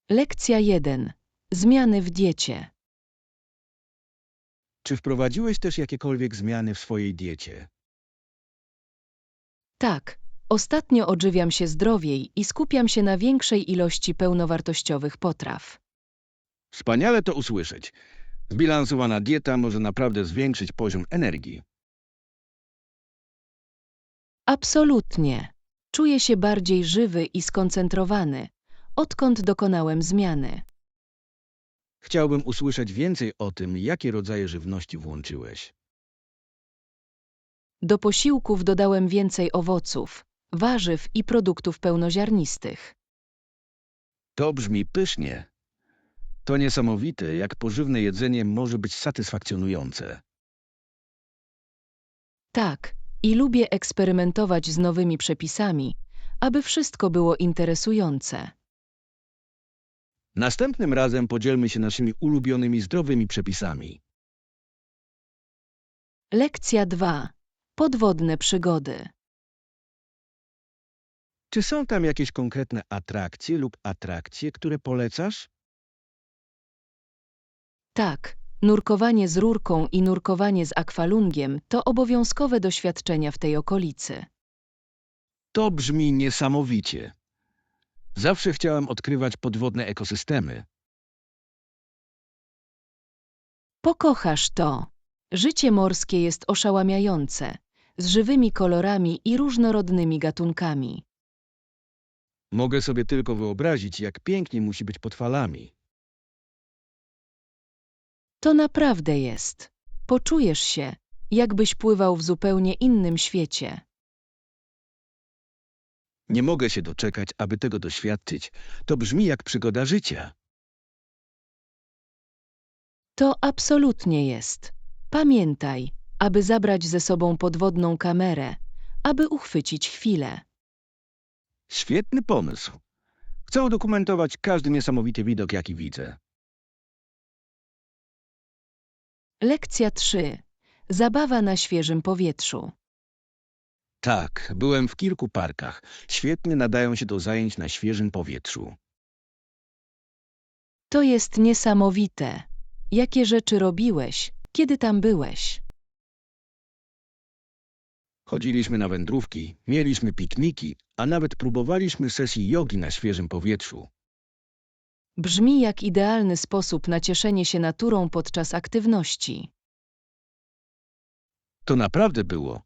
Lekcja 1. Zmiany w diecie. Czy wprowadziłeś też jakiekolwiek zmiany w swojej diecie? Tak, ostatnio odżywiam się zdrowiej i skupiam się na większej ilości pełnowartościowych potraw. Wspaniale to usłyszeć. Zbilansowana dieta może naprawdę zwiększyć poziom energii. Absolutnie. Czuję się bardziej żywy i skoncentrowany, odkąd dokonałem zmiany. Chciałbym usłyszeć więcej o tym, jakie rodzaje żywności włączyłeś. Do posiłków dodałem więcej owoców, warzyw i produktów pełnoziarnistych. To brzmi pysznie. To niesamowite, jak pożywne jedzenie może być satysfakcjonujące. Tak, i lubię eksperymentować z nowymi przepisami, aby wszystko było interesujące. Następnym razem podzielmy się naszymi ulubionymi zdrowymi przepisami. Lekcja 2. Podwodne przygody. Czy są tam jakieś konkretne atrakcje, które polecasz? Tak, nurkowanie z rurką i nurkowanie z akwalungiem to obowiązkowe doświadczenia w tej okolicy. To brzmi niesamowicie. Zawsze chciałem odkrywać podwodne ekosystemy. Pokochasz to. Życie morskie jest oszałamiające, z żywymi kolorami i różnorodnymi gatunkami. Mogę sobie tylko wyobrazić, jak pięknie musi być pod falami. To naprawdę jest. Poczujesz się, jakbyś pływał w zupełnie innym świecie. Nie mogę się doczekać, aby tego doświadczyć. To brzmi jak przygoda życia. To absolutnie jest. Pamiętaj, aby zabrać ze sobą podwodną kamerę, aby uchwycić chwilę. Świetny pomysł. Chcę udokumentować każdy niesamowity widok, jaki widzę. Lekcja 3. Zabawa na świeżym powietrzu. Tak, byłem w kilku parkach. Świetnie nadają się do zajęć na świeżym powietrzu. To jest niesamowite. Jakie rzeczy robiłeś, kiedy tam byłeś? Chodziliśmy na wędrówki, mieliśmy pikniki, a nawet próbowaliśmy sesji jogi na świeżym powietrzu. Brzmi jak idealny sposób na cieszenie się naturą podczas aktywności. To naprawdę było.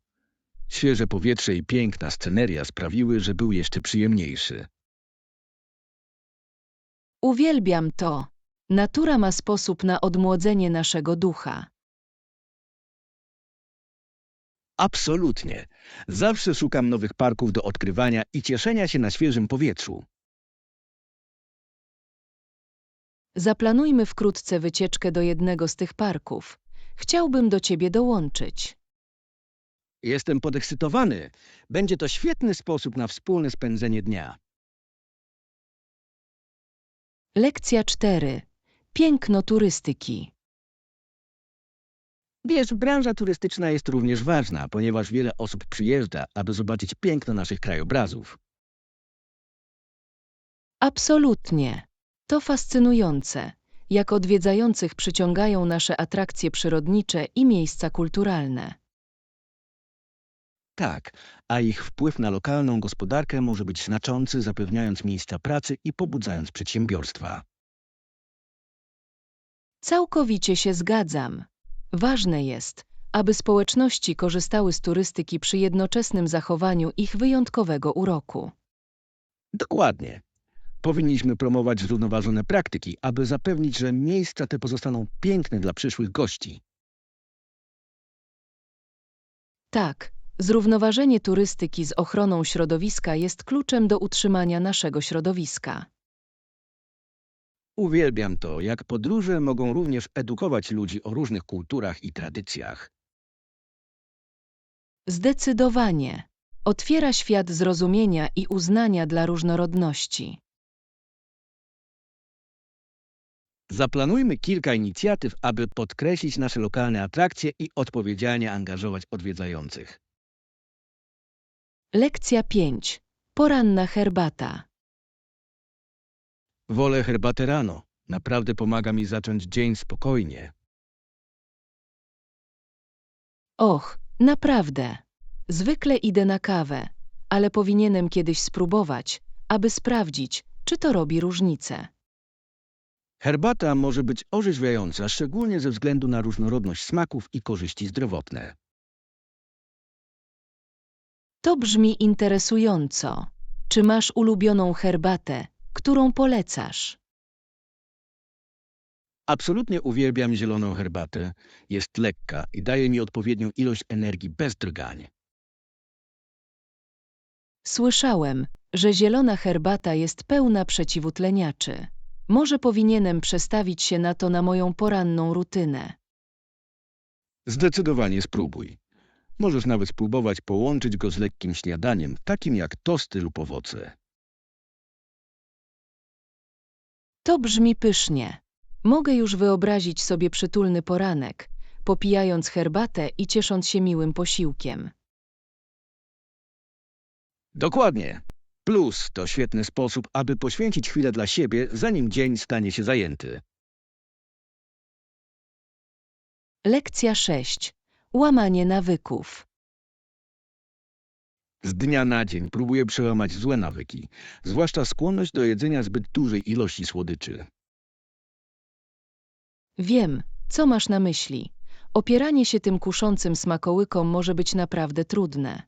Świeże powietrze i piękna sceneria sprawiły, że był jeszcze przyjemniejszy. Uwielbiam to. Natura ma sposób na odmłodzenie naszego ducha. Absolutnie. Zawsze szukam nowych parków do odkrywania i cieszenia się na świeżym powietrzu. Zaplanujmy wkrótce wycieczkę do jednego z tych parków. Chciałbym do ciebie dołączyć. Jestem podekscytowany. Będzie to świetny sposób na wspólne spędzenie dnia. Lekcja 4. Piękno turystyki. Wiesz, branża turystyczna jest również ważna, ponieważ wiele osób przyjeżdża, aby zobaczyć piękno naszych krajobrazów. Absolutnie. To fascynujące, jak odwiedzających przyciągają nasze atrakcje przyrodnicze i miejsca kulturalne. Tak, a ich wpływ na lokalną gospodarkę może być znaczący, zapewniając miejsca pracy i pobudzając przedsiębiorstwa. Całkowicie się zgadzam. Ważne jest, aby społeczności korzystały z turystyki przy jednoczesnym zachowaniu ich wyjątkowego uroku. Dokładnie. Powinniśmy promować zrównoważone praktyki, aby zapewnić, że miejsca te pozostaną piękne dla przyszłych gości. Tak, zrównoważenie turystyki z ochroną środowiska jest kluczem do utrzymania naszego środowiska. Uwielbiam to, jak podróże mogą również edukować ludzi o różnych kulturach i tradycjach. Zdecydowanie. Otwiera świat zrozumienia i uznania dla różnorodności. Zaplanujmy kilka inicjatyw, aby podkreślić nasze lokalne atrakcje i odpowiedzialnie angażować odwiedzających. Lekcja 5. Poranna herbata. Wolę herbatę rano. Naprawdę pomaga mi zacząć dzień spokojnie. Och, naprawdę. Zwykle idę na kawę, ale powinienem kiedyś spróbować, aby sprawdzić, czy to robi różnicę. Herbata może być orzeźwiająca, szczególnie ze względu na różnorodność smaków i korzyści zdrowotne. To brzmi interesująco. Czy masz ulubioną herbatę, którą polecasz? Absolutnie uwielbiam zieloną herbatę. Jest lekka i daje mi odpowiednią ilość energii bez drgań. Słyszałem, że zielona herbata jest pełna przeciwutleniaczy. Może powinienem przestawić się na to na moją poranną rutynę. Zdecydowanie spróbuj. Możesz nawet spróbować połączyć go z lekkim śniadaniem, takim jak tosty lub owoce. To brzmi pysznie. Mogę już wyobrazić sobie przytulny poranek, popijając herbatę i ciesząc się miłym posiłkiem. Dokładnie. Plus to świetny sposób, aby poświęcić chwilę dla siebie, zanim dzień stanie się zajęty. Lekcja 6. Łamanie nawyków. Z dnia na dzień próbuję przełamać złe nawyki, zwłaszcza skłonność do jedzenia zbyt dużej ilości słodyczy. Wiem, co masz na myśli. Opieranie się tym kuszącym smakołykom może być naprawdę trudne.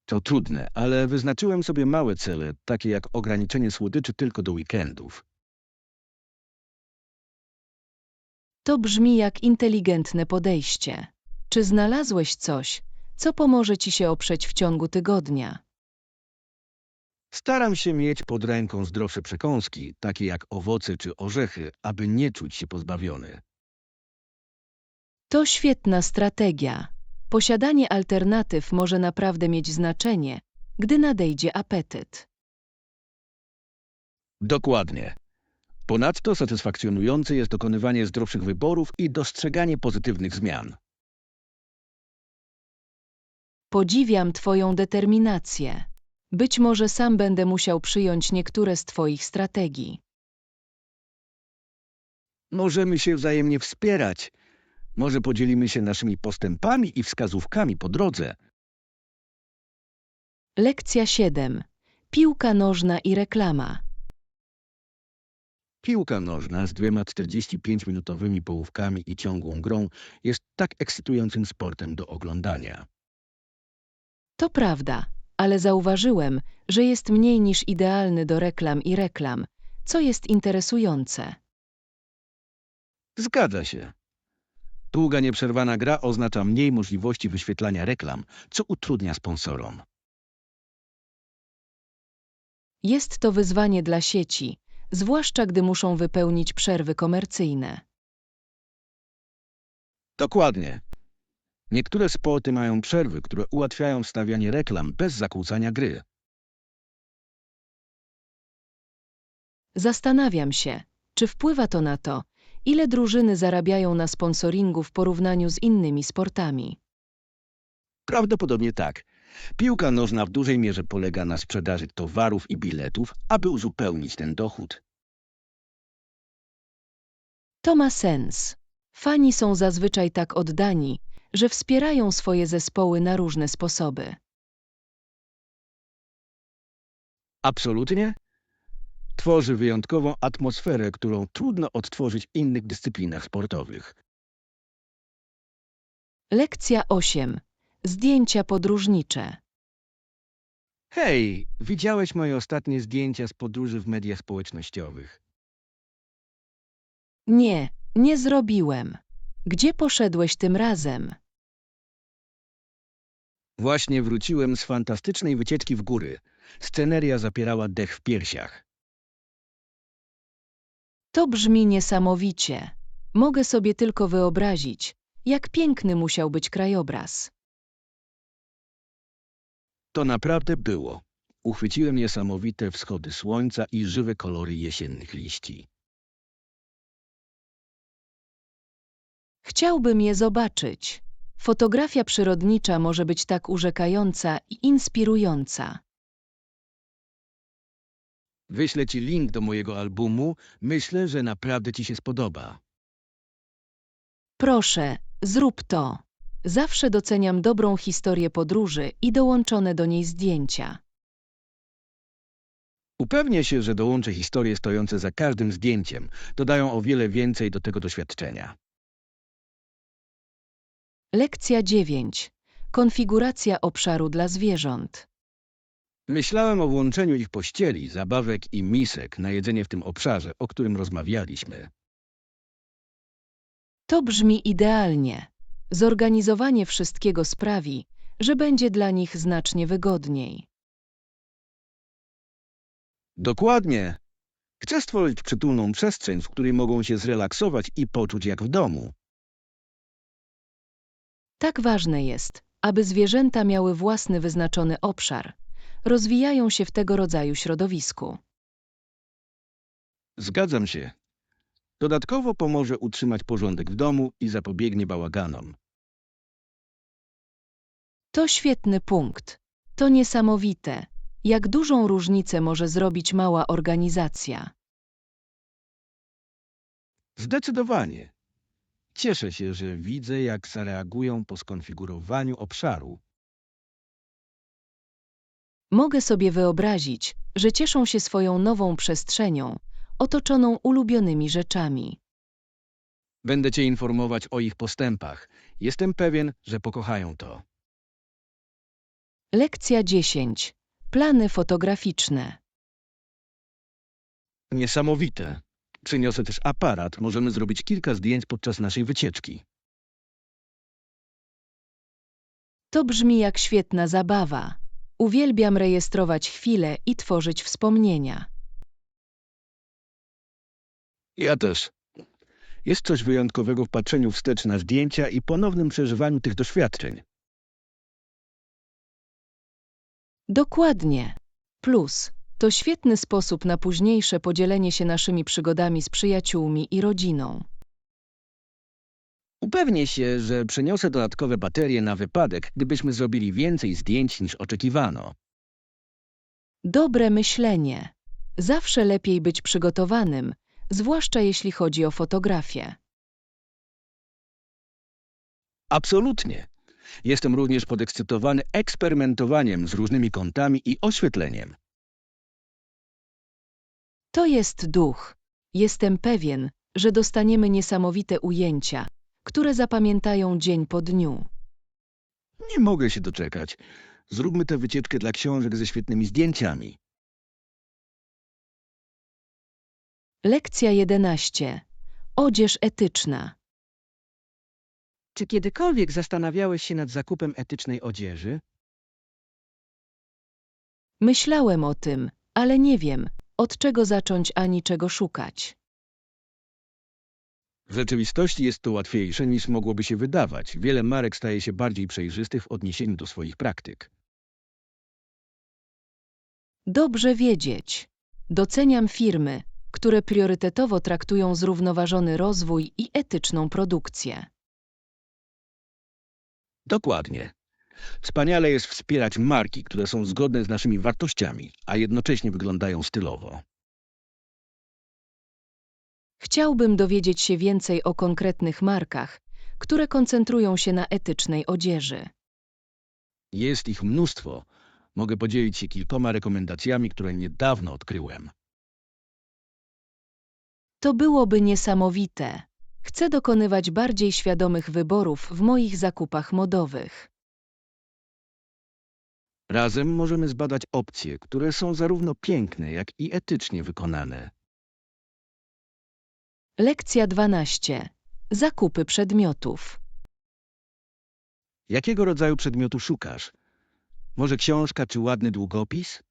To trudne, ale wyznaczyłem sobie małe cele, takie jak ograniczenie słodyczy tylko do weekendów. To brzmi jak inteligentne podejście. Czy znalazłeś coś, co pomoże ci się oprzeć w ciągu tygodnia? Staram się mieć pod ręką zdrowsze przekąski, takie jak owoce czy orzechy, aby nie czuć się pozbawiony. To świetna strategia. Posiadanie alternatyw może naprawdę mieć znaczenie, gdy nadejdzie apetyt. Dokładnie. Ponadto satysfakcjonujące jest dokonywanie zdrowszych wyborów i dostrzeganie pozytywnych zmian. Podziwiam twoją determinację. Być może sam będę musiał przyjąć niektóre z twoich strategii. Możemy się wzajemnie wspierać. Może podzielimy się naszymi postępami i wskazówkami po drodze. Lekcja 7. Piłka nożna i reklama. Piłka nożna z 2 45-minutowymi połówkami i ciągłą grą jest tak ekscytującym sportem do oglądania. To prawda, ale zauważyłem, że jest mniej niż idealny do reklam, co jest interesujące. Zgadza się. Długa, nieprzerwana gra oznacza mniej możliwości wyświetlania reklam, co utrudnia sponsorom. Jest to wyzwanie dla sieci, zwłaszcza gdy muszą wypełnić przerwy komercyjne. Dokładnie. Niektóre sporty mają przerwy, które ułatwiają wstawianie reklam bez zakłócania gry. Zastanawiam się, czy wpływa to na to, ile drużyny zarabiają na sponsoringu w porównaniu z innymi sportami. Prawdopodobnie tak. Piłka nożna w dużej mierze polega na sprzedaży towarów i biletów, aby uzupełnić ten dochód. To ma sens. Fani są zazwyczaj tak oddani, że wspierają swoje zespoły na różne sposoby. Absolutnie. Tworzy wyjątkową atmosferę, którą trudno odtworzyć w innych dyscyplinach sportowych. Lekcja 8. Zdjęcia podróżnicze. Hej, widziałeś moje ostatnie zdjęcia z podróży w mediach społecznościowych? Nie, nie zrobiłem. Gdzie poszedłeś tym razem? Właśnie wróciłem z fantastycznej wycieczki w góry. Sceneria zapierała dech w piersiach. To brzmi niesamowicie. Mogę sobie tylko wyobrazić, jak piękny musiał być krajobraz. To naprawdę było. Uchwyciłem niesamowite wschody słońca i żywe kolory jesiennych liści. Chciałbym je zobaczyć. Fotografia przyrodnicza może być tak urzekająca i inspirująca. Wyślę ci link do mojego albumu. Myślę, że naprawdę ci się spodoba. Proszę, zrób to. Zawsze doceniam dobrą historię podróży i dołączone do niej zdjęcia. Upewnię się, że dołączę historie stojące za każdym zdjęciem. Dodają o wiele więcej do tego doświadczenia. Lekcja 9. Konfiguracja obszaru dla zwierząt. Myślałem o włączeniu ich pościeli, zabawek i misek na jedzenie w tym obszarze, o którym rozmawialiśmy. To brzmi idealnie. Zorganizowanie wszystkiego sprawi, że będzie dla nich znacznie wygodniej. Dokładnie. Chcę stworzyć przytulną przestrzeń, w której mogą się zrelaksować i poczuć jak w domu. Tak ważne jest, aby zwierzęta miały własny wyznaczony obszar. Rozwijają się w tego rodzaju środowisku. Zgadzam się. Dodatkowo pomoże utrzymać porządek w domu i zapobiegnie bałaganom. To świetny punkt. To niesamowite, jak dużą różnicę może zrobić mała organizacja. Zdecydowanie. Cieszę się, że widzę, jak zareagują po skonfigurowaniu obszaru. Mogę sobie wyobrazić, że cieszą się swoją nową przestrzenią, otoczoną ulubionymi rzeczami. Będę cię informować o ich postępach. Jestem pewien, że pokochają to. Lekcja 10. Plany fotograficzne. Niesamowite. Przyniosę też aparat. Możemy zrobić kilka zdjęć podczas naszej wycieczki. To brzmi jak świetna zabawa. Uwielbiam rejestrować chwile i tworzyć wspomnienia. Ja też. Jest coś wyjątkowego w patrzeniu wstecz na zdjęcia i ponownym przeżywaniu tych doświadczeń. Dokładnie. Plus, to świetny sposób na późniejsze podzielenie się naszymi przygodami z przyjaciółmi i rodziną. Upewnię się, że przeniosę dodatkowe baterie na wypadek, gdybyśmy zrobili więcej zdjęć niż oczekiwano. Dobre myślenie. Zawsze lepiej być przygotowanym, zwłaszcza jeśli chodzi o fotografię. Absolutnie. Jestem również podekscytowany eksperymentowaniem z różnymi kątami i oświetleniem. To jest duch. Jestem pewien, że dostaniemy niesamowite ujęcia, które zapamiętają dzień po dniu. Nie mogę się doczekać. Zróbmy tę wycieczkę dla książek ze świetnymi zdjęciami. Lekcja 11. Odzież etyczna. Czy kiedykolwiek zastanawiałeś się nad zakupem etycznej odzieży? Myślałem o tym, ale nie wiem, od czego zacząć ani czego szukać. W rzeczywistości jest to łatwiejsze niż mogłoby się wydawać. Wiele marek staje się bardziej przejrzystych w odniesieniu do swoich praktyk. Dobrze wiedzieć. Doceniam firmy, które priorytetowo traktują zrównoważony rozwój i etyczną produkcję. Dokładnie. Wspaniale jest wspierać marki, które są zgodne z naszymi wartościami, a jednocześnie wyglądają stylowo. Chciałbym dowiedzieć się więcej o konkretnych markach, które koncentrują się na etycznej odzieży. Jest ich mnóstwo. Mogę podzielić się kilkoma rekomendacjami, które niedawno odkryłem. To byłoby niesamowite. Chcę dokonywać bardziej świadomych wyborów w moich zakupach modowych. Razem możemy zbadać opcje, które są zarówno piękne, jak i etycznie wykonane. Lekcja 12. Zakupy przedmiotów. Jakiego rodzaju przedmiotu szukasz? Może książka czy ładny długopis?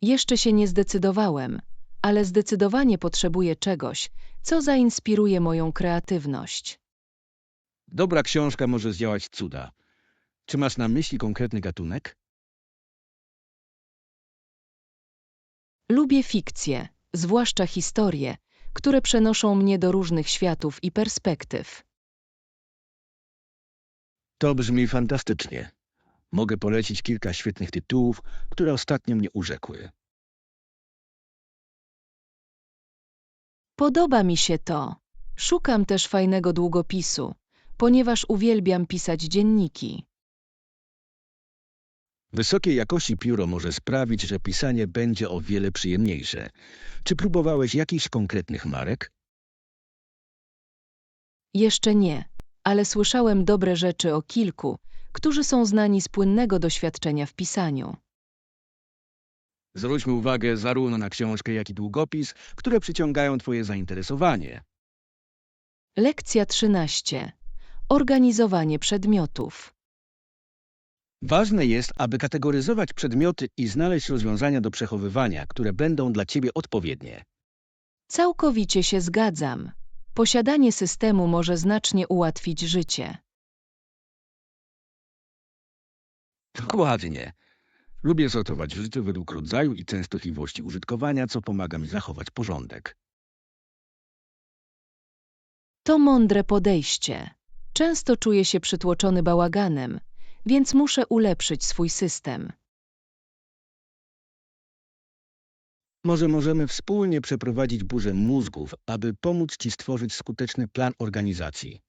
Jeszcze się nie zdecydowałem, ale zdecydowanie potrzebuję czegoś, co zainspiruje moją kreatywność. Dobra książka może zdziałać cuda. Czy masz na myśli konkretny gatunek? Lubię fikcję, zwłaszcza historie, które przenoszą mnie do różnych światów i perspektyw. To brzmi fantastycznie. Mogę polecić kilka świetnych tytułów, które ostatnio mnie urzekły. Podoba mi się to. Szukam też fajnego długopisu, ponieważ uwielbiam pisać dzienniki. Wysokiej jakości pióro może sprawić, że pisanie będzie o wiele przyjemniejsze. Czy próbowałeś jakichś konkretnych marek? Jeszcze nie, ale słyszałem dobre rzeczy o kilku, którzy są znani z płynnego doświadczenia w pisaniu. Zwróćmy uwagę zarówno na książkę, jak i długopis, które przyciągają Twoje zainteresowanie. Lekcja 13. Organizowanie przedmiotów. Ważne jest, aby kategoryzować przedmioty i znaleźć rozwiązania do przechowywania, które będą dla Ciebie odpowiednie. Całkowicie się zgadzam. Posiadanie systemu może znacznie ułatwić życie. Dokładnie. Lubię sortować rzeczy według rodzaju i częstotliwości użytkowania, co pomaga mi zachować porządek. To mądre podejście. Często czuję się przytłoczony bałaganem, więc muszę ulepszyć swój system. Może możemy wspólnie przeprowadzić burzę mózgów, aby pomóc Ci stworzyć skuteczny plan organizacji.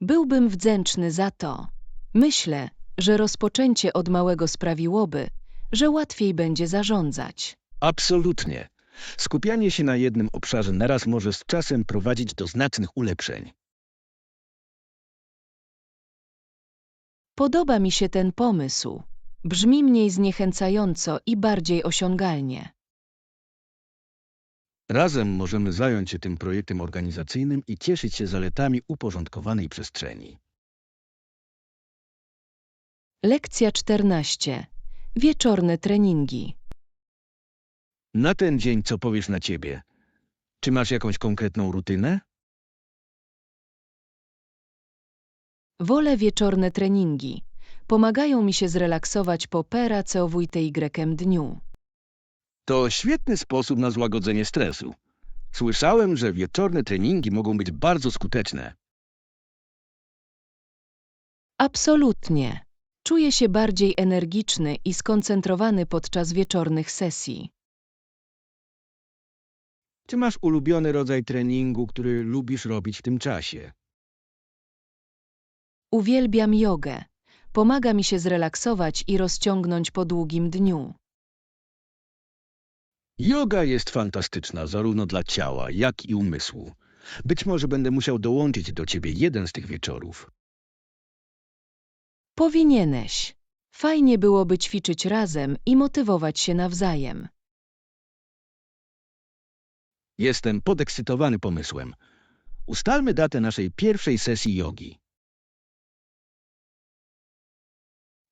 Byłbym wdzięczny za to. Myślę, że rozpoczęcie od małego sprawiłoby, że łatwiej będzie zarządzać. Absolutnie. Skupianie się na jednym obszarze naraz może z czasem prowadzić do znacznych ulepszeń. Podoba mi się ten pomysł. Brzmi mniej zniechęcająco i bardziej osiągalnie. Razem możemy zająć się tym projektem organizacyjnym i cieszyć się zaletami uporządkowanej przestrzeni. Lekcja 14. Wieczorne treningi. Na ten dzień co powiesz na Ciebie? Czy masz jakąś konkretną rutynę? Wolę wieczorne treningi. Pomagają mi się zrelaksować po pracowitym dniu. To świetny sposób na złagodzenie stresu. Słyszałem, że wieczorne treningi mogą być bardzo skuteczne. Absolutnie. Czuję się bardziej energiczny i skoncentrowany podczas wieczornych sesji. Czy masz ulubiony rodzaj treningu, który lubisz robić w tym czasie? Uwielbiam jogę. Pomaga mi się zrelaksować i rozciągnąć po długim dniu. Joga jest fantastyczna zarówno dla ciała, jak i umysłu. Być może będę musiał dołączyć do Ciebie jeden z tych wieczorów. Powinieneś. Fajnie byłoby ćwiczyć razem i motywować się nawzajem. Jestem podekscytowany pomysłem. Ustalmy datę naszej pierwszej sesji jogi.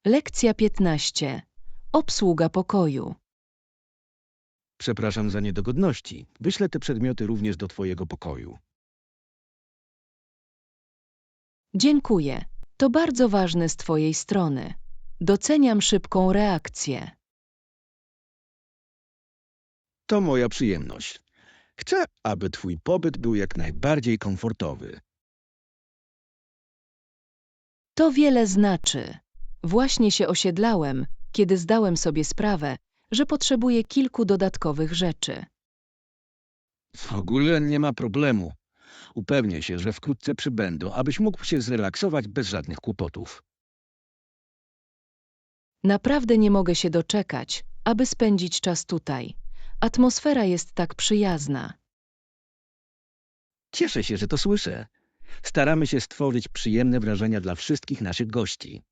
Lekcja 15. Obsługa pokoju. Przepraszam za niedogodności. Wyślę te przedmioty również do Twojego pokoju. Dziękuję. To bardzo ważne z Twojej strony. Doceniam szybką reakcję. To moja przyjemność. Chcę, aby Twój pobyt był jak najbardziej komfortowy. To wiele znaczy. Właśnie się osiedlałem, kiedy zdałem sobie sprawę, że potrzebuję kilku dodatkowych rzeczy. W ogóle nie ma problemu. Upewnię się, że wkrótce przybędą, abyś mógł się zrelaksować bez żadnych kłopotów. Naprawdę nie mogę się doczekać, aby spędzić czas tutaj. Atmosfera jest tak przyjazna. Cieszę się, że to słyszę. Staramy się stworzyć przyjemne wrażenia dla wszystkich naszych gości.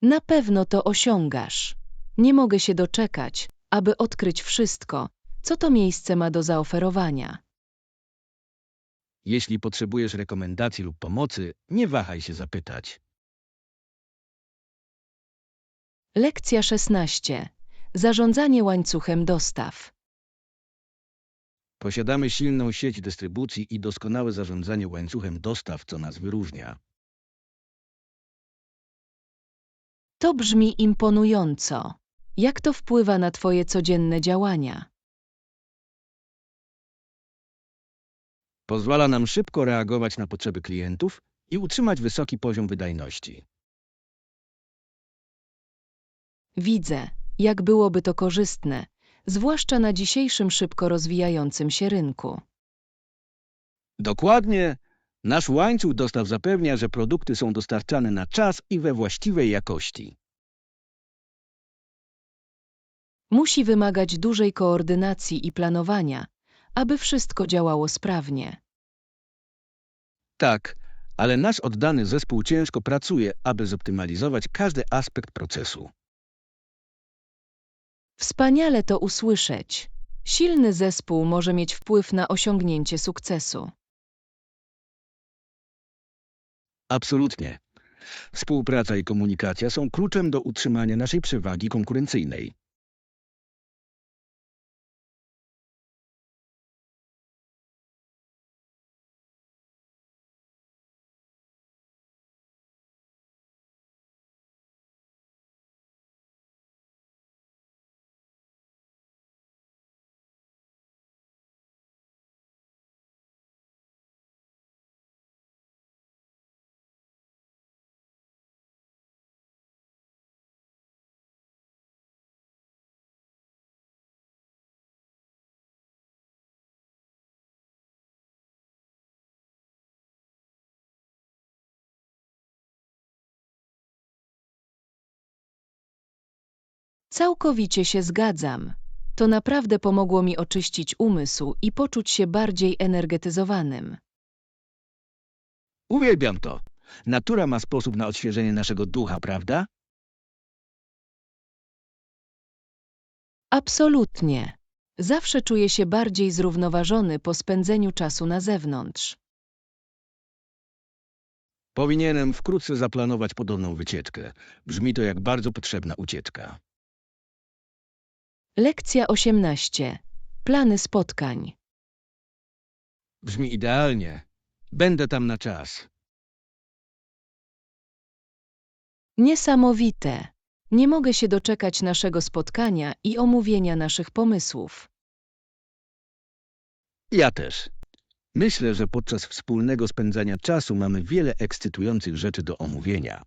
Na pewno to osiągasz. Nie mogę się doczekać, aby odkryć wszystko, co to miejsce ma do zaoferowania. Jeśli potrzebujesz rekomendacji lub pomocy, nie wahaj się zapytać. Lekcja 16. Zarządzanie łańcuchem dostaw. Posiadamy silną sieć dystrybucji i doskonałe zarządzanie łańcuchem dostaw, co nas wyróżnia. To brzmi imponująco. Jak to wpływa na Twoje codzienne działania? Pozwala nam szybko reagować na potrzeby klientów i utrzymać wysoki poziom wydajności. Widzę, jak byłoby to korzystne, zwłaszcza na dzisiejszym szybko rozwijającym się rynku. Dokładnie, nasz łańcuch dostaw zapewnia, że produkty są dostarczane na czas i we właściwej jakości. Musi wymagać dużej koordynacji i planowania, aby wszystko działało sprawnie. Tak, ale nasz oddany zespół ciężko pracuje, aby zoptymalizować każdy aspekt procesu. Wspaniale to usłyszeć. Silny zespół może mieć wpływ na osiągnięcie sukcesu. Absolutnie. Współpraca i komunikacja są kluczem do utrzymania naszej przewagi konkurencyjnej. Całkowicie się zgadzam. To naprawdę pomogło mi oczyścić umysł i poczuć się bardziej energetyzowanym. Uwielbiam to. Natura ma sposób na odświeżenie naszego ducha, prawda? Absolutnie. Zawsze czuję się bardziej zrównoważony po spędzeniu czasu na zewnątrz. Powinienem wkrótce zaplanować podobną wycieczkę. Brzmi to jak bardzo potrzebna ucieczka. Lekcja 18. Plany spotkań. Brzmi idealnie. Będę tam na czas. Niesamowite. Nie mogę się doczekać naszego spotkania i omówienia naszych pomysłów. Ja też. Myślę, że podczas wspólnego spędzania czasu mamy wiele ekscytujących rzeczy do omówienia.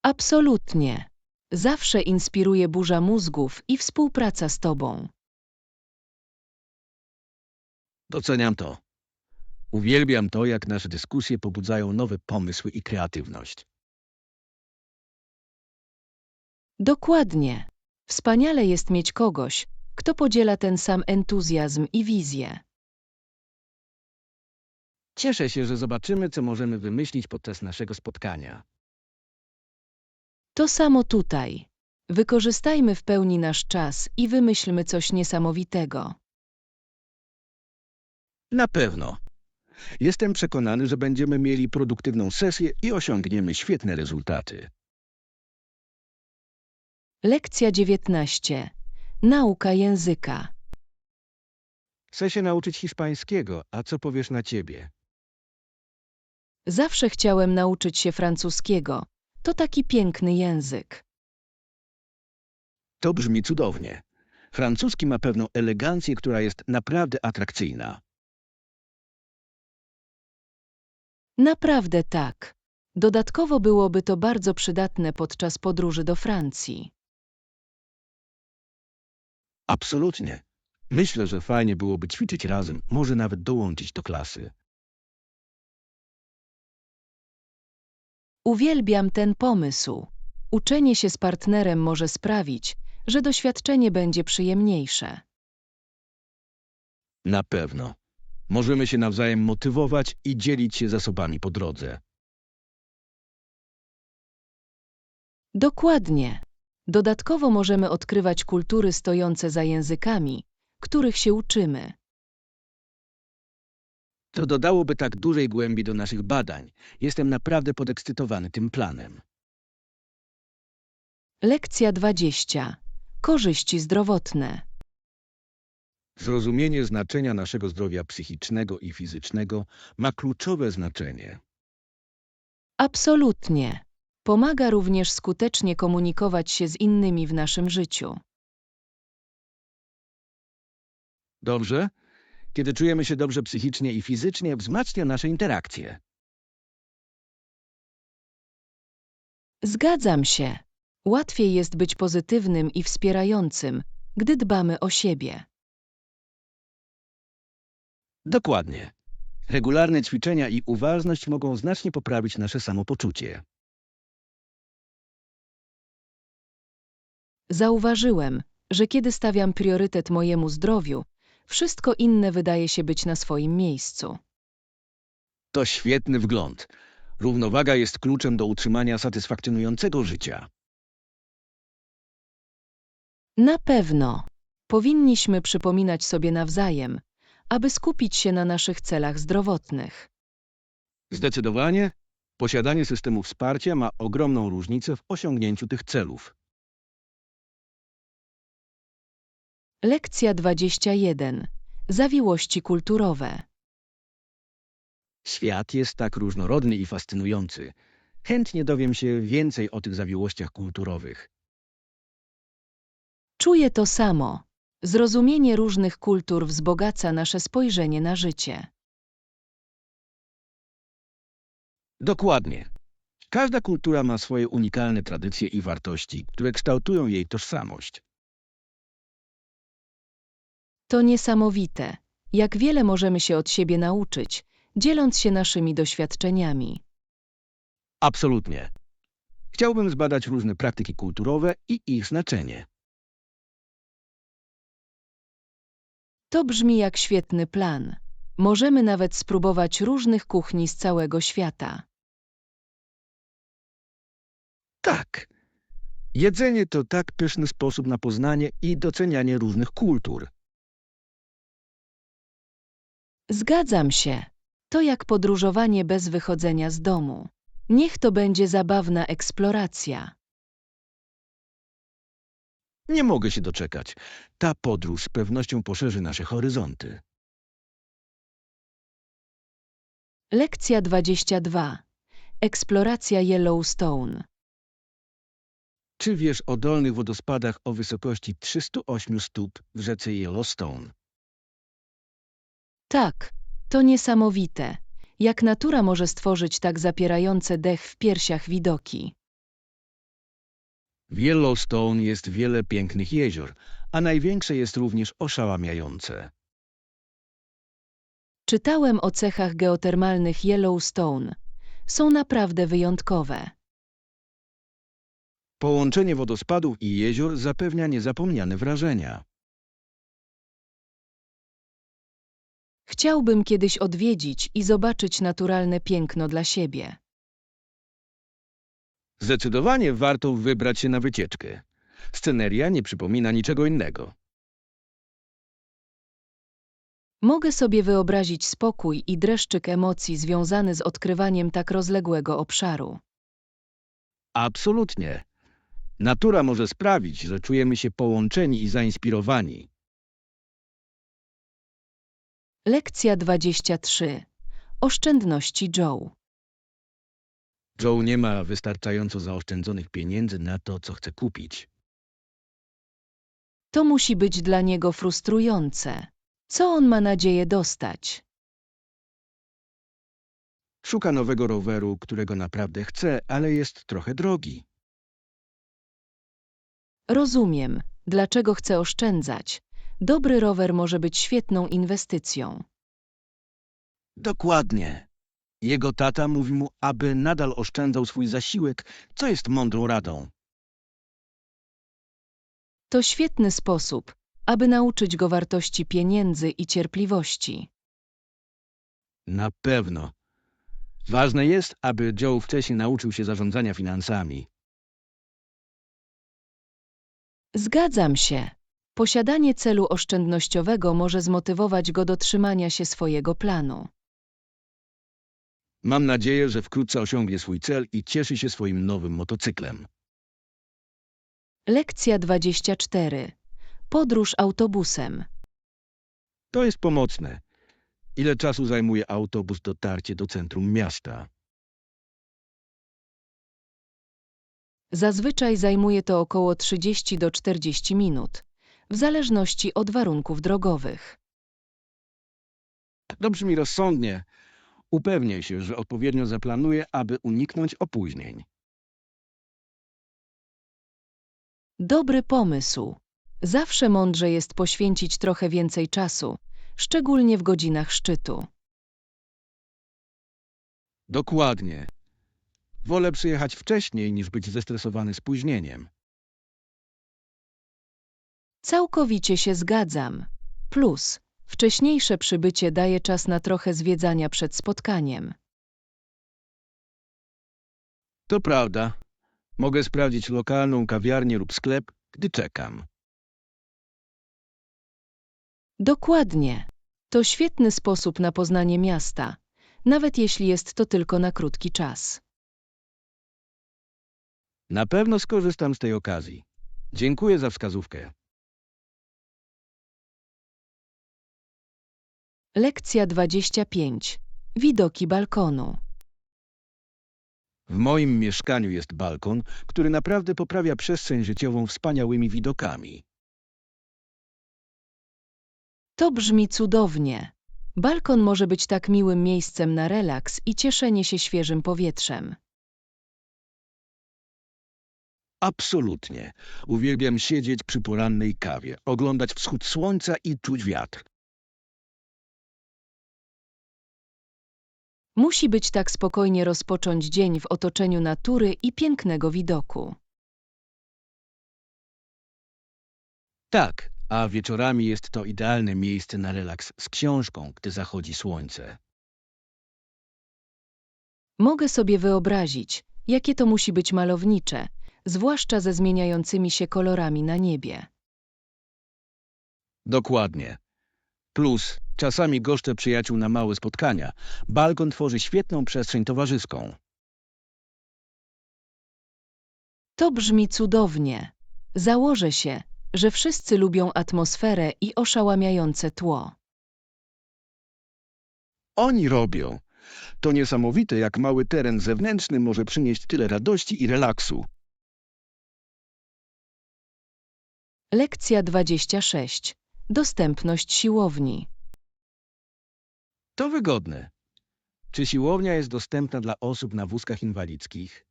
Absolutnie. Zawsze inspiruje burza mózgów i współpraca z Tobą. Doceniam to. Uwielbiam to, jak nasze dyskusje pobudzają nowe pomysły i kreatywność. Dokładnie. Wspaniale jest mieć kogoś, kto podziela ten sam entuzjazm i wizję. Cieszę się, że zobaczymy, co możemy wymyślić podczas naszego spotkania. To samo tutaj. Wykorzystajmy w pełni nasz czas i wymyślmy coś niesamowitego. Na pewno. Jestem przekonany, że będziemy mieli produktywną sesję i osiągniemy świetne rezultaty. Lekcja 19. Nauka języka. Chcę się nauczyć hiszpańskiego, a co powiesz na ciebie? Zawsze chciałem nauczyć się francuskiego. To taki piękny język. To brzmi cudownie. Francuski ma pewną elegancję, która jest naprawdę atrakcyjna. Naprawdę tak. Dodatkowo byłoby to bardzo przydatne podczas podróży do Francji. Absolutnie. Myślę, że fajnie byłoby ćwiczyć razem, może nawet dołączyć do klasy. Uwielbiam ten pomysł. Uczenie się z partnerem może sprawić, że doświadczenie będzie przyjemniejsze. Na pewno. Możemy się nawzajem motywować i dzielić się zasobami po drodze. Dokładnie. Dodatkowo możemy odkrywać kultury stojące za językami, których się uczymy. To dodałoby tak dużej głębi do naszych badań. Jestem naprawdę podekscytowany tym planem. Lekcja 20. Korzyści zdrowotne. Zrozumienie znaczenia naszego zdrowia psychicznego i fizycznego ma kluczowe znaczenie. Absolutnie. Pomaga również skutecznie komunikować się z innymi w naszym życiu. Dobrze? Kiedy czujemy się dobrze psychicznie i fizycznie, wzmacnia nasze interakcje. Zgadzam się. Łatwiej jest być pozytywnym i wspierającym, gdy dbamy o siebie. Dokładnie. Regularne ćwiczenia i uważność mogą znacznie poprawić nasze samopoczucie. Zauważyłem, że kiedy stawiam priorytet mojemu zdrowiu, wszystko inne wydaje się być na swoim miejscu. To świetny wgląd. Równowaga jest kluczem do utrzymania satysfakcjonującego życia. Na pewno. Powinniśmy przypominać sobie nawzajem, aby skupić się na naszych celach zdrowotnych. Zdecydowanie, posiadanie systemu wsparcia ma ogromną różnicę w osiągnięciu tych celów. Lekcja 21. Zawiłości kulturowe. Świat jest tak różnorodny i fascynujący. Chętnie dowiem się więcej o tych zawiłościach kulturowych. Czuję to samo. Zrozumienie różnych kultur wzbogaca nasze spojrzenie na życie. Dokładnie. Każda kultura ma swoje unikalne tradycje i wartości, które kształtują jej tożsamość. To niesamowite, jak wiele możemy się od siebie nauczyć, dzieląc się naszymi doświadczeniami. Absolutnie. Chciałbym zbadać różne praktyki kulturowe i ich znaczenie. To brzmi jak świetny plan. Możemy nawet spróbować różnych kuchni z całego świata. Tak. Jedzenie to tak pyszny sposób na poznanie i docenianie różnych kultur. Zgadzam się. To jak podróżowanie bez wychodzenia z domu. Niech to będzie zabawna eksploracja. Nie mogę się doczekać. Ta podróż z pewnością poszerzy nasze horyzonty. Lekcja 22. Eksploracja Yellowstone. Czy wiesz o dolnych wodospadach o wysokości 308 stóp w rzece Yellowstone? Tak, to niesamowite, jak natura może stworzyć tak zapierające dech w piersiach widoki. W Yellowstone jest wiele pięknych jezior, a największe jest również oszałamiające. Czytałem o cechach geotermalnych Yellowstone. Są naprawdę wyjątkowe. Połączenie wodospadów i jezior zapewnia niezapomniane wrażenia. Chciałbym kiedyś odwiedzić i zobaczyć naturalne piękno dla siebie. Zdecydowanie warto wybrać się na wycieczkę. Sceneria nie przypomina niczego innego. Mogę sobie wyobrazić spokój i dreszczyk emocji związany z odkrywaniem tak rozległego obszaru. Absolutnie. Natura może sprawić, że czujemy się połączeni i zainspirowani. Lekcja 23. Oszczędności Joe. Joe nie ma wystarczająco zaoszczędzonych pieniędzy na to, co chce kupić. To musi być dla niego frustrujące. Co on ma nadzieję dostać? Szuka nowego roweru, którego naprawdę chce, ale jest trochę drogi. Rozumiem, dlaczego chce oszczędzać. Dobry rower może być świetną inwestycją. Dokładnie. Jego tata mówi mu, aby nadal oszczędzał swój zasiłek, co jest mądrą radą. To świetny sposób, aby nauczyć go wartości pieniędzy i cierpliwości. Na pewno. Ważne jest, aby Joe wcześniej nauczył się zarządzania finansami. Zgadzam się. Posiadanie celu oszczędnościowego może zmotywować go do trzymania się swojego planu. Mam nadzieję, że wkrótce osiągnie swój cel i cieszy się swoim nowym motocyklem. Lekcja 24. Podróż autobusem. To jest pomocne. Ile czasu zajmuje autobus dotarcie do centrum miasta? Zazwyczaj zajmuje to około 30 do 40 minut, w zależności od warunków drogowych. To brzmi rozsądnie. Upewnię się, że odpowiednio zaplanuję, aby uniknąć opóźnień. Dobry pomysł. Zawsze mądrze jest poświęcić trochę więcej czasu, szczególnie w godzinach szczytu. Dokładnie. Wolę przyjechać wcześniej, niż być zestresowany spóźnieniem. Całkowicie się zgadzam. Plus, wcześniejsze przybycie daje czas na trochę zwiedzania przed spotkaniem. To prawda. Mogę sprawdzić lokalną kawiarnię lub sklep, gdy czekam. Dokładnie. To świetny sposób na poznanie miasta, nawet jeśli jest to tylko na krótki czas. Na pewno skorzystam z tej okazji. Dziękuję za wskazówkę. Lekcja 25. Widoki balkonu. W moim mieszkaniu jest balkon, który naprawdę poprawia przestrzeń życiową wspaniałymi widokami. To brzmi cudownie. Balkon może być tak miłym miejscem na relaks i cieszenie się świeżym powietrzem. Absolutnie. Uwielbiam siedzieć przy porannej kawie, oglądać wschód słońca i czuć wiatr. Musi być tak spokojnie rozpocząć dzień w otoczeniu natury i pięknego widoku. Tak, a wieczorami jest to idealne miejsce na relaks z książką, gdy zachodzi słońce. Mogę sobie wyobrazić, jakie to musi być malownicze, zwłaszcza ze zmieniającymi się kolorami na niebie. Dokładnie. Plus, czasami goszczę przyjaciół na małe spotkania. Balkon tworzy świetną przestrzeń towarzyską. To brzmi cudownie. Założę się, że wszyscy lubią atmosferę i oszałamiające tło. Oni robią. To niesamowite, jak mały teren zewnętrzny może przynieść tyle radości i relaksu. Lekcja 26. Dostępność siłowni. To wygodne. Czy siłownia jest dostępna dla osób na wózkach inwalidzkich?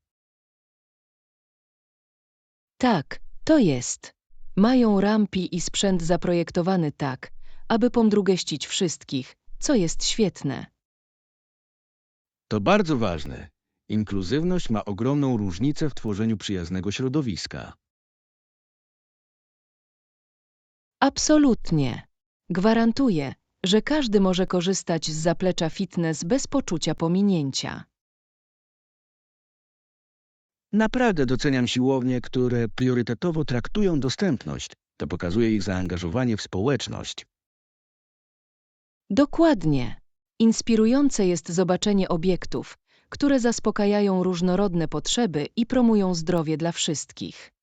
Tak, to jest. Mają rampi i sprzęt zaprojektowany tak, aby pomdrugeścić wszystkich, co jest świetne. To bardzo ważne. Inkluzywność ma ogromną różnicę w tworzeniu przyjaznego środowiska. Absolutnie. Gwarantuję, że każdy może korzystać z zaplecza fitness bez poczucia pominięcia. Naprawdę doceniam siłownie, które priorytetowo traktują dostępność. To pokazuje ich zaangażowanie w społeczność. Dokładnie. Inspirujące jest zobaczenie obiektów, które zaspokajają różnorodne potrzeby i promują zdrowie dla wszystkich.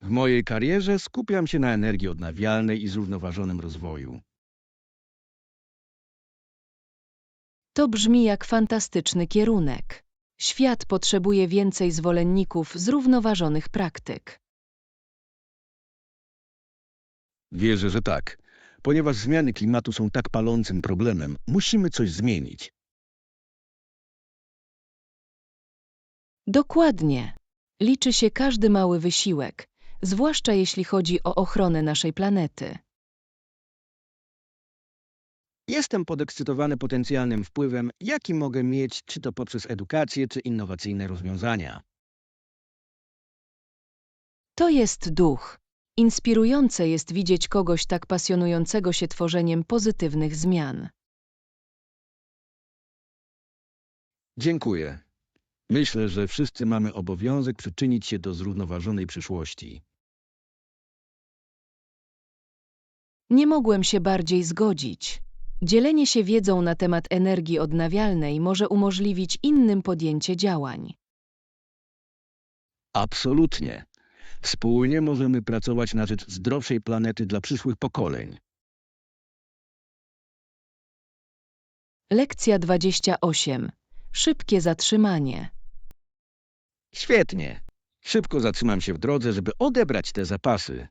W mojej karierze skupiam się na energii odnawialnej i zrównoważonym rozwoju. To brzmi jak fantastyczny kierunek. Świat potrzebuje więcej zwolenników zrównoważonych praktyk. Wierzę, że tak. Ponieważ zmiany klimatu są tak palącym problemem, musimy coś zmienić. Dokładnie. Liczy się każdy mały wysiłek, zwłaszcza jeśli chodzi o ochronę naszej planety. Jestem podekscytowany potencjalnym wpływem, jaki mogę mieć, czy to poprzez edukację, czy innowacyjne rozwiązania. To jest duch. Inspirujące jest widzieć kogoś tak pasjonującego się tworzeniem pozytywnych zmian. Dziękuję. Myślę, że wszyscy mamy obowiązek przyczynić się do zrównoważonej przyszłości. Nie mogłem się bardziej zgodzić. Dzielenie się wiedzą na temat energii odnawialnej może umożliwić innym podjęcie działań. Absolutnie. Wspólnie możemy pracować na rzecz zdrowszej planety dla przyszłych pokoleń. Lekcja 28. Szybkie zatrzymanie. Świetnie. Szybko zatrzymam się w drodze, żeby odebrać te zapasy.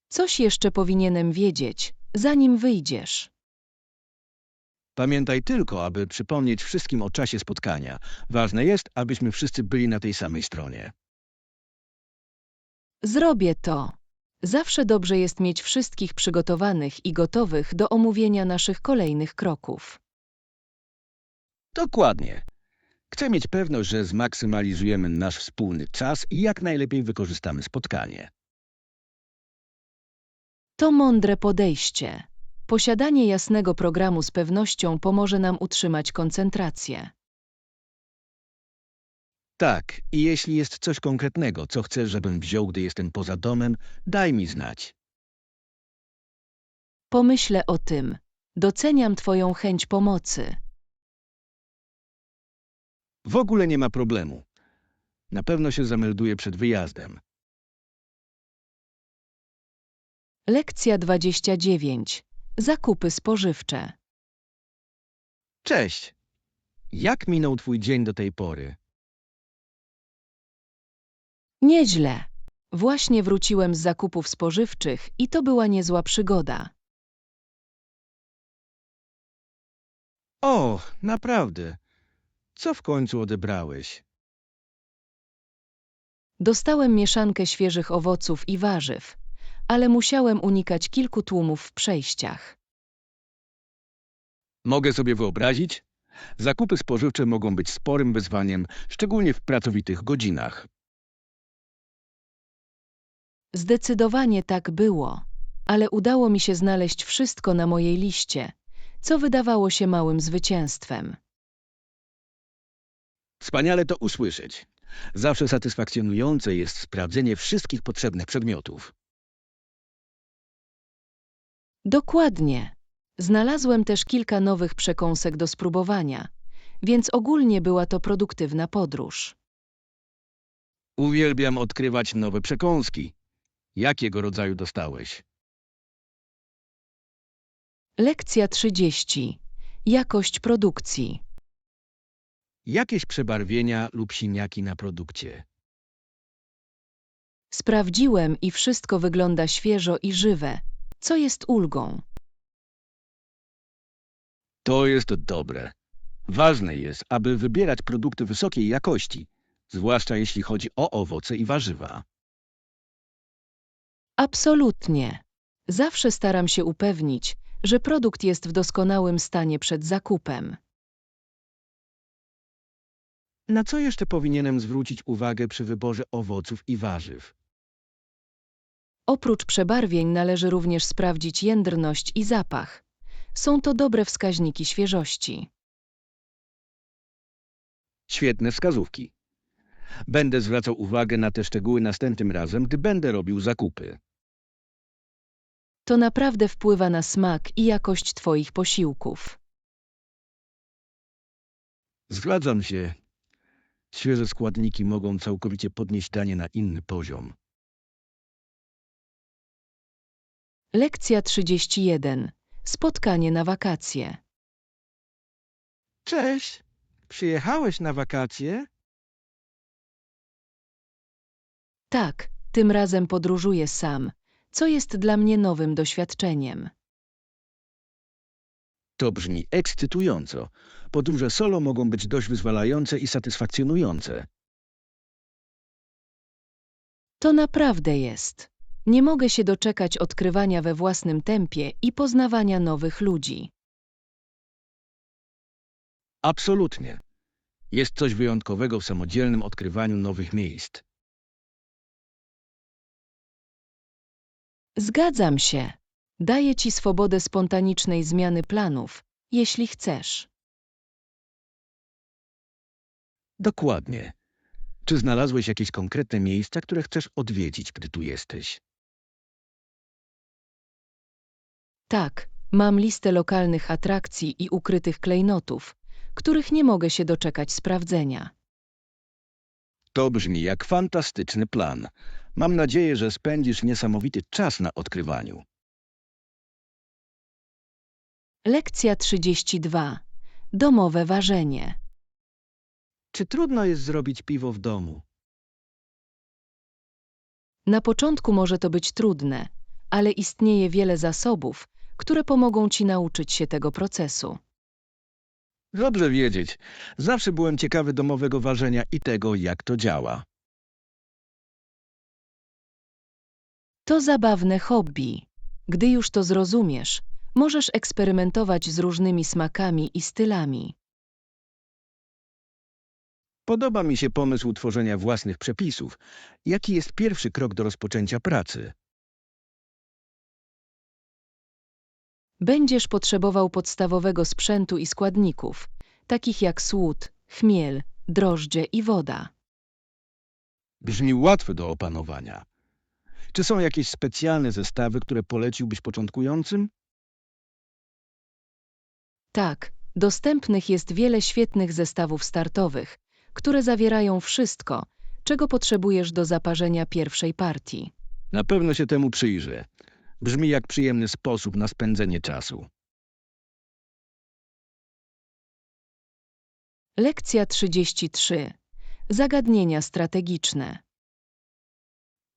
Coś jeszcze powinienem wiedzieć, zanim wyjdziesz. Pamiętaj tylko, aby przypomnieć wszystkim o czasie spotkania. Ważne jest, abyśmy wszyscy byli na tej samej stronie. Zrobię to. Zawsze dobrze jest mieć wszystkich przygotowanych i gotowych do omówienia naszych kolejnych kroków. Dokładnie. Chcę mieć pewność, że zmaksymalizujemy nasz wspólny czas i jak najlepiej wykorzystamy spotkanie. To mądre podejście. Posiadanie jasnego programu z pewnością pomoże nam utrzymać koncentrację. Tak, i jeśli jest coś konkretnego, co chcesz, żebym wziął, gdy jestem poza domem, daj mi znać. Pomyślę o tym. Doceniam Twoją chęć pomocy. W ogóle nie ma problemu. Na pewno się zamelduję przed wyjazdem. Lekcja 29. Zakupy spożywcze. Cześć! Jak minął twój dzień do tej pory? Nieźle. Właśnie wróciłem z zakupów spożywczych i to była niezła przygoda. O, naprawdę. Co w końcu odebrałeś? Dostałem mieszankę świeżych owoców i warzyw, ale musiałem unikać kilku tłumów w przejściach. Mogę sobie wyobrazić? Zakupy spożywcze mogą być sporym wyzwaniem, szczególnie w pracowitych godzinach. Zdecydowanie tak było, ale udało mi się znaleźć wszystko na mojej liście, co wydawało się małym zwycięstwem. Wspaniale to usłyszeć. Zawsze satysfakcjonujące jest sprawdzenie wszystkich potrzebnych przedmiotów. Dokładnie. Znalazłem też kilka nowych przekąsek do spróbowania, więc ogólnie była to produktywna podróż. Uwielbiam odkrywać nowe przekąski. Jakiego rodzaju dostałeś? Lekcja 30. Jakość produkcji. Jakieś przebarwienia lub siniaki na produkcie? Sprawdziłem i wszystko wygląda świeżo i żywe, co jest ulgą. To jest dobre. Ważne jest, aby wybierać produkty wysokiej jakości, zwłaszcza jeśli chodzi o owoce i warzywa. Absolutnie. Zawsze staram się upewnić, że produkt jest w doskonałym stanie przed zakupem. Na co jeszcze powinienem zwrócić uwagę przy wyborze owoców i warzyw? Oprócz przebarwień należy również sprawdzić jędrność i zapach. Są to dobre wskaźniki świeżości. Świetne wskazówki. Będę zwracał uwagę na te szczegóły następnym razem, gdy będę robił zakupy. To naprawdę wpływa na smak i jakość Twoich posiłków. Zgadzam się. Świeże składniki mogą całkowicie podnieść danie na inny poziom. Lekcja 31. Spotkanie na wakacje. Cześć! Przyjechałeś na wakacje? Tak, tym razem podróżuję sam, co jest dla mnie nowym doświadczeniem. To brzmi ekscytująco. Podróże solo mogą być dość wyzwalające i satysfakcjonujące. To naprawdę jest. Nie mogę się doczekać odkrywania we własnym tempie i poznawania nowych ludzi. Absolutnie. Jest coś wyjątkowego w samodzielnym odkrywaniu nowych miejsc. Zgadzam się. Daję Ci swobodę spontanicznej zmiany planów, jeśli chcesz. Dokładnie. Czy znalazłeś jakieś konkretne miejsca, które chcesz odwiedzić, gdy tu jesteś? Tak, mam listę lokalnych atrakcji i ukrytych klejnotów, których nie mogę się doczekać sprawdzenia. To brzmi jak fantastyczny plan. Mam nadzieję, że spędzisz niesamowity czas na odkrywaniu. Lekcja 32. Domowe ważenie. Czy trudno jest zrobić piwo w domu? Na początku może to być trudne, ale istnieje wiele zasobów, które pomogą ci nauczyć się tego procesu. Dobrze wiedzieć. Zawsze byłem ciekawy domowego ważenia i tego, jak to działa. To zabawne hobby. Gdy już to zrozumiesz, możesz eksperymentować z różnymi smakami i stylami. Podoba mi się pomysł tworzenia własnych przepisów. Jaki jest pierwszy krok do rozpoczęcia pracy? Będziesz potrzebował podstawowego sprzętu i składników, takich jak słód, chmiel, drożdże i woda. Brzmi łatwe do opanowania. Czy są jakieś specjalne zestawy, które poleciłbyś początkującym? Tak, dostępnych jest wiele świetnych zestawów startowych, które zawierają wszystko, czego potrzebujesz do zaparzenia pierwszej partii. Na pewno się temu przyjrzę. Brzmi jak przyjemny sposób na spędzenie czasu. Lekcja 33. Zagadnienia strategiczne.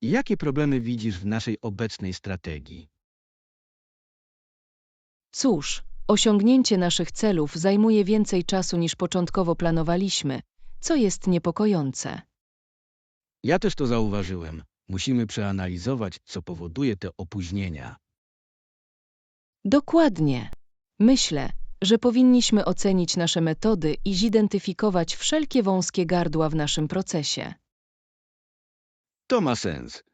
Jakie problemy widzisz w naszej obecnej strategii? Cóż, osiągnięcie naszych celów zajmuje więcej czasu niż początkowo planowaliśmy, co jest niepokojące. Ja też to zauważyłem. Musimy przeanalizować, co powoduje te opóźnienia. Dokładnie. Myślę, że powinniśmy ocenić nasze metody i zidentyfikować wszelkie wąskie gardła w naszym procesie. To ma sens.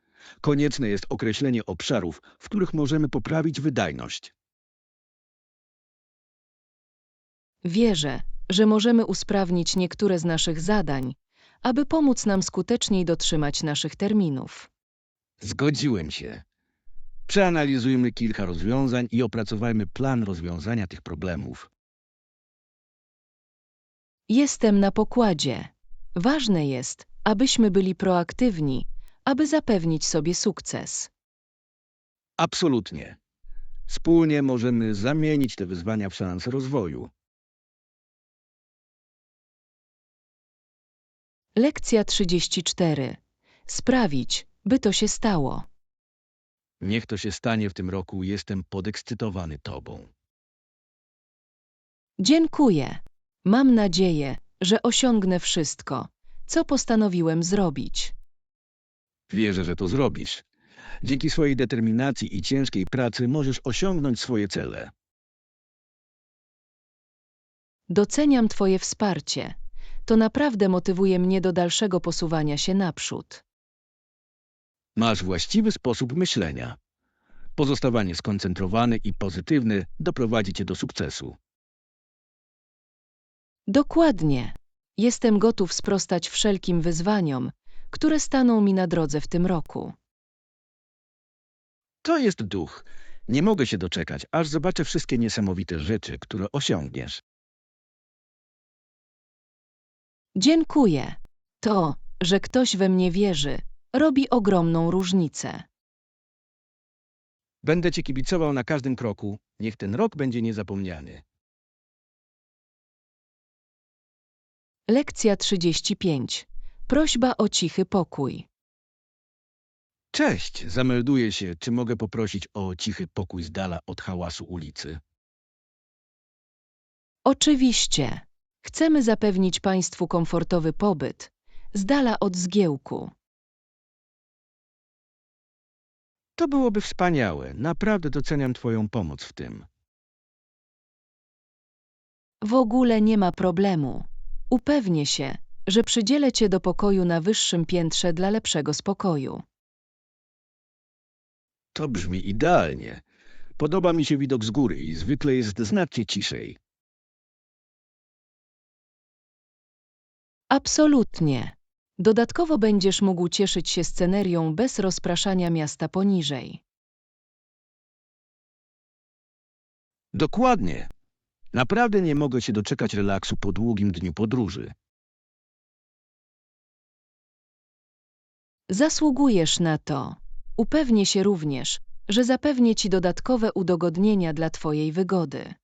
Konieczne jest określenie obszarów, w których możemy poprawić wydajność. Wierzę, że możemy usprawnić niektóre z naszych zadań, aby pomóc nam skuteczniej dotrzymać naszych terminów. Zgodziłem się. Przeanalizujmy kilka rozwiązań i opracowajmy plan rozwiązania tych problemów. Jestem na pokładzie. Ważne jest, abyśmy byli proaktywni, aby zapewnić sobie sukces. Absolutnie. Wspólnie możemy zamienić te wyzwania w szansę rozwoju. Lekcja 34. Sprawić, by to się stało. Niech to się stanie w tym roku. Jestem podekscytowany Tobą. Dziękuję. Mam nadzieję, że osiągnę wszystko, co postanowiłem zrobić. Wierzę, że to zrobisz. Dzięki swojej determinacji i ciężkiej pracy możesz osiągnąć swoje cele. Doceniam Twoje wsparcie. To naprawdę motywuje mnie do dalszego posuwania się naprzód. Masz właściwy sposób myślenia. Pozostawanie skoncentrowany i pozytywny doprowadzi Cię do sukcesu. Dokładnie. Jestem gotów sprostać wszelkim wyzwaniom, które staną mi na drodze w tym roku. To jest duch. Nie mogę się doczekać, aż zobaczę wszystkie niesamowite rzeczy, które osiągniesz. Dziękuję. To, że ktoś we mnie wierzy, robi ogromną różnicę. Będę Ci kibicował na każdym kroku. Niech ten rok będzie niezapomniany. Lekcja 35. Prośba o cichy pokój. Cześć, zamelduję się. Czy mogę poprosić o cichy pokój z dala od hałasu ulicy? Oczywiście. Chcemy zapewnić Państwu komfortowy pobyt, z dala od zgiełku. To byłoby wspaniałe. Naprawdę doceniam Twoją pomoc w tym. W ogóle nie ma problemu. Upewnię się, że przydzielę Cię do pokoju na wyższym piętrze dla lepszego spokoju. To brzmi idealnie. Podoba mi się widok z góry i zwykle jest znacznie ciszej. Absolutnie. Dodatkowo będziesz mógł cieszyć się scenerią bez rozpraszania miasta poniżej. Dokładnie. Naprawdę nie mogę się doczekać relaksu po długim dniu podróży. Zasługujesz na to. Upewnię się również, że zapewnię ci dodatkowe udogodnienia dla twojej wygody.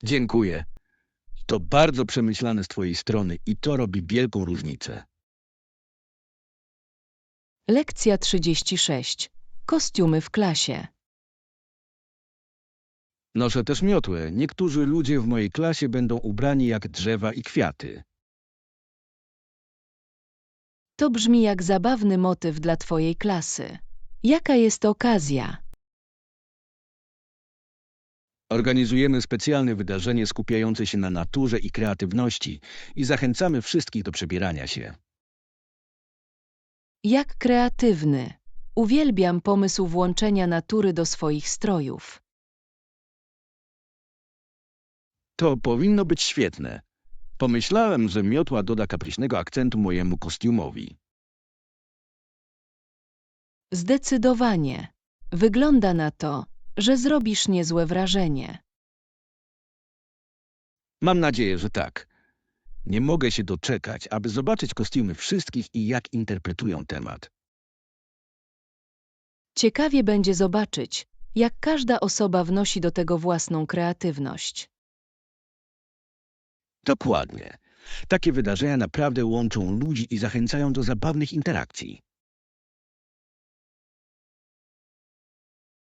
Dziękuję. To bardzo przemyślane z twojej strony i to robi wielką różnicę. Lekcja 36. Kostiumy w klasie. Noszę też miotłę. Niektórzy ludzie w mojej klasie będą ubrani jak drzewa i kwiaty. To brzmi jak zabawny motyw dla twojej klasy. Jaka jest okazja? Organizujemy specjalne wydarzenie skupiające się na naturze i kreatywności i zachęcamy wszystkich do przebierania się. Jak kreatywny. Uwielbiam pomysł włączenia natury do swoich strojów. To powinno być świetne. Pomyślałem, że miotła doda kapryśnego akcentu mojemu kostiumowi. Zdecydowanie. Wygląda na to, że zrobisz niezłe wrażenie. Mam nadzieję, że tak. Nie mogę się doczekać, aby zobaczyć kostiumy wszystkich i jak interpretują temat. Ciekawie będzie zobaczyć, jak każda osoba wnosi do tego własną kreatywność. Dokładnie. Takie wydarzenia naprawdę łączą ludzi i zachęcają do zabawnych interakcji.